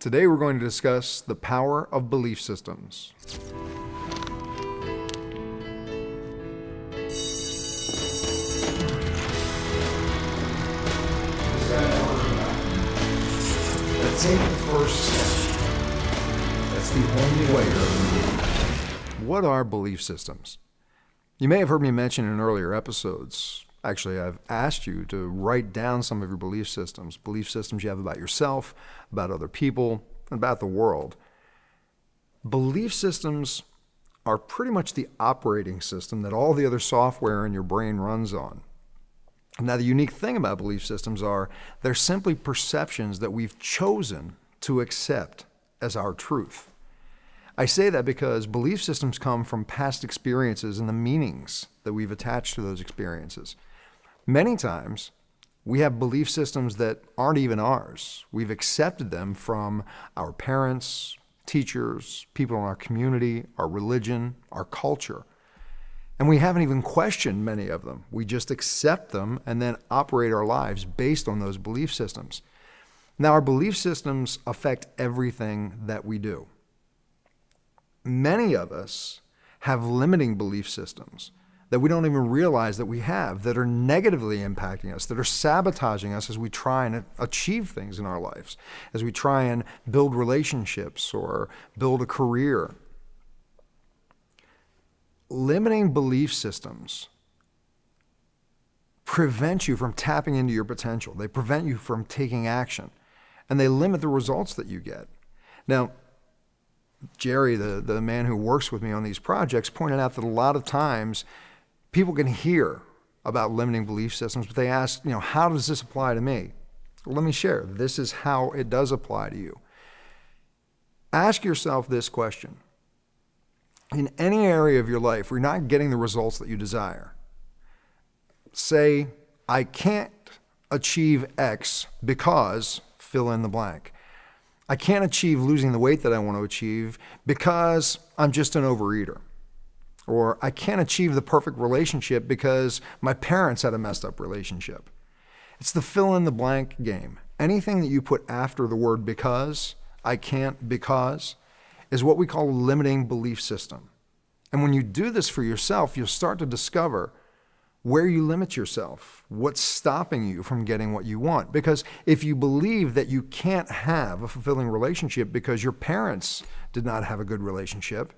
Today we're going to discuss the power of belief systems. Take the first step. That's the only way you're ever moving. What are belief systems? You may have heard me mention in earlier episodes. Actually, I've asked you to write down some of your belief systems you have about yourself, about other people, and about the world. Belief systems are pretty much the operating system that all the other software in your brain runs on. Now, the unique thing about belief systems are they're simply perceptions that we've chosen to accept as our truth. I say that because belief systems come from past experiences and the meanings that we've attached to those experiences. Many times, we have belief systems that aren't even ours. We've accepted them from our parents, teachers, people in our community, our religion, our culture. And we haven't even questioned many of them. We just accept them and then operate our lives based on those belief systems. Now, our belief systems affect everything that we do. Many of us have limiting belief systems that we don't even realize that we have, that are negatively impacting us, that are sabotaging us as we try and achieve things in our lives, as we try and build relationships or build a career. Limiting belief systems prevent you from tapping into your potential. They prevent you from taking action, and they limit the results that you get. Now, Jerry, the man who works with me on these projects, pointed out that a lot of times people can hear about limiting belief systems, but they ask, how does this apply to me? Well, let me share. This is how it does apply to you. Ask yourself this question. In any area of your life where you're not getting the results that you desire, say, I can't achieve X because fill in the blank. I can't achieve losing the weight that I want to achieve because I'm just an overeater. Or I can't achieve the perfect relationship because my parents had a messed up relationship. It's the fill in the blank game. Anything that you put after the word because, I can't because, is what we call a limiting belief system. And when you do this for yourself, you'll start to discover where you limit yourself, what's stopping you from getting what you want. Because if you believe that you can't have a fulfilling relationship because your parents did not have a good relationship,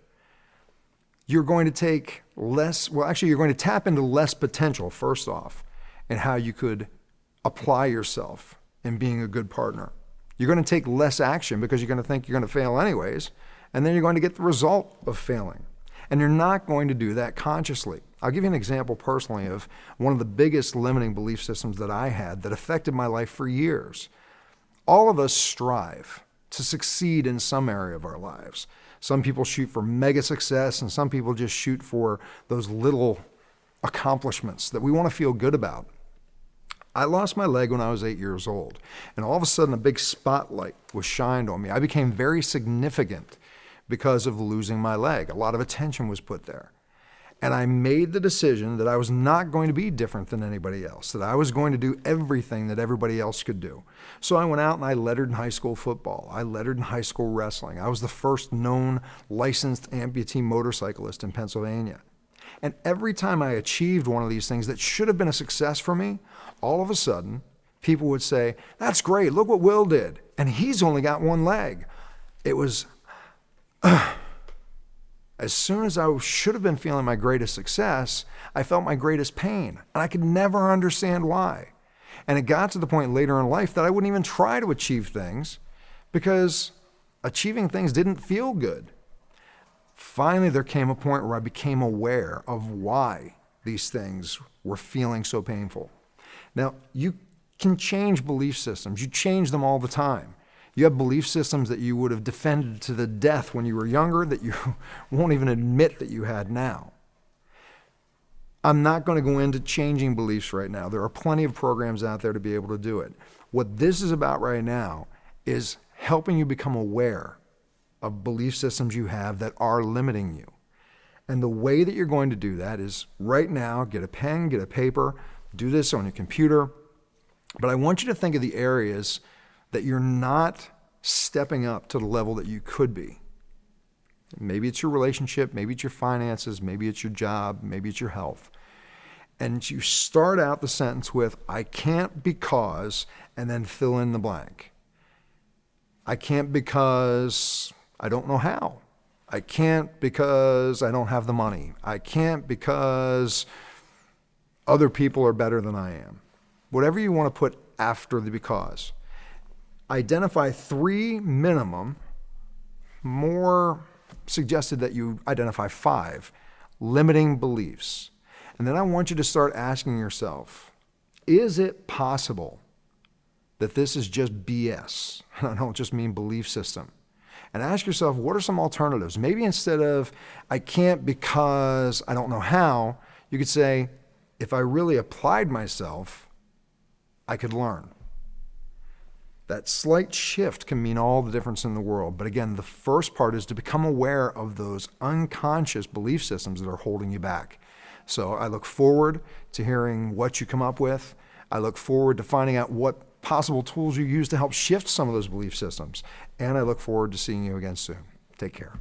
you're going to take less, you're going to tap into less potential, first off, in how you could apply yourself in being a good partner. You're going to take less action because you're going to think you're going to fail anyways, and then you're going to get the result of failing. And you're not going to do that consciously. I'll give you an example personally of one of the biggest limiting belief systems that I had that affected my life for years. All of us strive to succeed in some area of our lives. Some people shoot for mega success, and some people just shoot for those little accomplishments that we want to feel good about. I lost my leg when I was 8 years old, and all of a sudden a big spotlight was shined on me. I became very significant because of losing my leg. A lot of attention was put there. And I made the decision that I was not going to be different than anybody else, that I was going to do everything that everybody else could do. So I went out and I lettered in high school football. I lettered in high school wrestling. I was the first known licensed amputee motorcyclist in Pennsylvania. And every time I achieved one of these things that should have been a success for me, all of a sudden, people would say, that's great, look what Will did. And he's only got one leg. It was, as soon as I should have been feeling my greatest success, I felt my greatest pain. And I could never understand why. And it got to the point later in life that I wouldn't even try to achieve things because achieving things didn't feel good. Finally, there came a point where I became aware of why these things were feeling so painful. Now, you can change belief systems. You change them all the time. You have belief systems that you would have defended to the death when you were younger that you won't even admit that you had now. I'm not going to go into changing beliefs right now. There are plenty of programs out there to be able to do it. What this is about right now is helping you become aware of belief systems you have that are limiting you. And the way that you're going to do that is right now, get a pen, get a paper, do this on your computer. But I want you to think of the areas that you're not stepping up to the level that you could be. Maybe it's your relationship, maybe it's your finances, maybe it's your job, maybe it's your health. And you start out the sentence with, I can't because, and then fill in the blank. I can't because I don't know how. I can't because I don't have the money. I can't because other people are better than I am. Whatever you want to put after the because. Identify 3 minimum, more suggested that you identify 5, limiting beliefs. And then I want you to start asking yourself, is it possible that this is just BS? I don't just mean belief system. And ask yourself, what are some alternatives? Maybe instead of, I can't because I don't know how, you could say, if I really applied myself, I could learn. That slight shift can mean all the difference in the world. But again, the first part is to become aware of those unconscious belief systems that are holding you back. So I look forward to hearing what you come up with. I look forward to finding out what possible tools you use to help shift some of those belief systems. And I look forward to seeing you again soon. Take care.